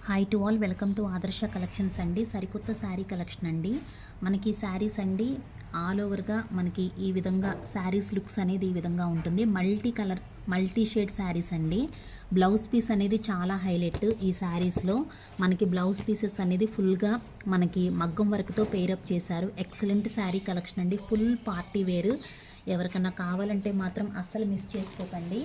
Hi to all, welcome to ఆదర్శ collections అండి. సరికొత్త శారీ కలెక్షన్ అండి. మనకి శారీస్ అండి ఆల్ ఓవర్గా మనకి ఈ విధంగా శారీస్ లుక్స్ అనేది ఈ విధంగా ఉంటుంది. Multi colour multi shade saris అండి. బ్లౌజ్ పీస్ అనేది చాలా హైలైట్ ఈ శారీస్లో. మనకి బ్లౌజ్ పీసెస్ అనేది ఫుల్గా మనకి మగ్గం వర్క్తో పేరప్ చేశారు. ఎక్సలెంట్ శారీ కలెక్షన్ అండి. Full party wear. ఎవరికన్నా కావాలంటే మాత్రం అస్సలు మిస్ చేసుకోకండి.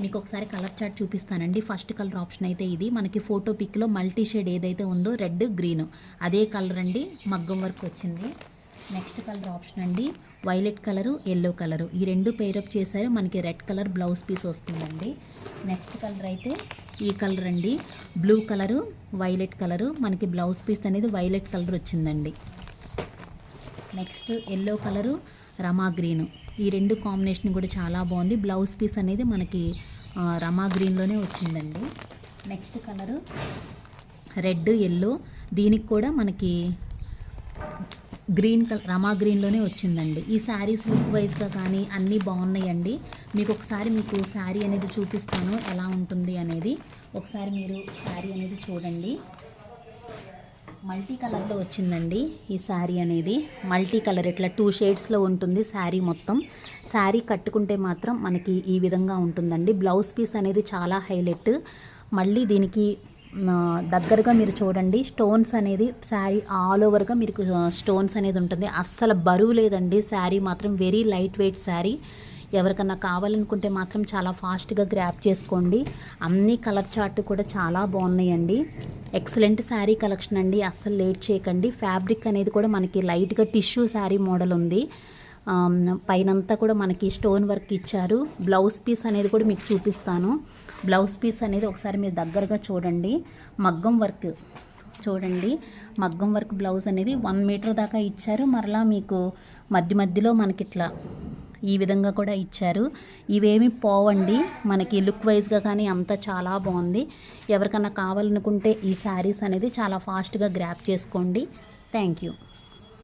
మీకు ఒకసారి కలర్ చార్ట్ చూపిస్తానండి. ఫస్ట్ కలర్ ఆప్షన్ అయితే ఇది. మనకి ఫోటో పిక్లో మల్టీ షేడ్ ఏదైతే ఉందో రెడ్ గ్రీన్ అదే కలర్ అండి, మగ్గం వర్క్ వచ్చింది. నెక్స్ట్ కలర్ ఆప్షన్ అండి వైలెట్ కలరు, ఎల్లో కలరు, ఈ రెండు పేరప్ చేశారు. మనకి రెడ్ కలర్ బ్లౌజ్ పీస్ వస్తుందండి. నెక్స్ట్ కలర్ అయితే ఈ కలర్ అండి, బ్లూ కలరు, వైలెట్ కలరు, మనకి బ్లౌజ్ పీస్ అనేది వైలెట్ కలర్ వచ్చిందండి. నెక్స్ట్ ఎల్లో కలరు, రమా గ్రీను, ఈ రెండు కాంబినేషన్ కూడా చాలా బాగుంది. బ్లౌజ్ పీస్ అనేది మనకి రమా గ్రీన్లోనే వచ్చిందండి. నెక్స్ట్ కలరు రెడ్ ఎల్లో, దీనికి కూడా మనకి గ్రీన్ కలర్ రమా గ్రీన్లోనే వచ్చిందండి. ఈ శారీస్ లుక్ వైజ్గా కానీ అన్నీ బాగున్నాయండి. మీకు ఒకసారి శారీ అనేది చూపిస్తాను ఎలా ఉంటుంది అనేది. ఒకసారి మీరు శారీ అనేది చూడండి. మల్టీ కలర్లో వచ్చిందండి ఈ శారీ అనేది. మల్టీ కలర్ ఇట్లా 2 షేడ్స్లో ఉంటుంది శారీ మొత్తం. శారీ కట్టుకుంటే మాత్రం మనకి ఈ విధంగా ఉంటుందండి. బ్లౌజ్ పీస్ అనేది చాలా హైలైట్. మళ్ళీ దీనికి దగ్గరగా మీరు చూడండి, స్టోన్స్ అనేది శారీ ఆల్ ఓవర్గా మీకు స్టోన్స్ అనేది ఉంటుంది. అస్సలు బరువు లేదండి శారీ మాత్రం. Very light weight sari. ఎవరికన్నా కావాలనుకుంటే మాత్రం చాలా ఫాస్ట్గా గ్రాప్ చేసుకోండి. అన్ని కలర్ చార్ట్ కూడా చాలా బాగున్నాయండి. ఎక్సలెంట్ శారీ కలెక్షన్ అండి. అస్సలు లేట్ చేయకండి. ఫ్యాబ్రిక్ అనేది కూడా మనకి లైట్గా టిష్యూ శారీ మోడల్ ఉంది. పైనంతా కూడా మనకి స్టోన్ వర్క్ ఇచ్చారు. బ్లౌజ్ పీస్ అనేది కూడా మీకు చూపిస్తాను. బ్లౌజ్ పీస్ అనేది ఒకసారి మీరు దగ్గరగా చూడండి. మగ్గం వర్క్ చూడండి. మగ్గం వర్క్ బ్లౌజ్ అనేది 1 మీటర్ దాకా ఇచ్చారు. మరలా మీకు మధ్యలో మనకి ఇట్లా ఈ విధంగా కూడా ఇచ్చారు. ఇవేమి పోవండి మనకి లుక్ వైజ్గా కానీ అంతా చాలా బాగుంది. ఎవరికన్నా కావాలనుకుంటే ఈ శారీస్ అనేది చాలా ఫాస్ట్గా గ్రాప్ చేసుకోండి. Thank you.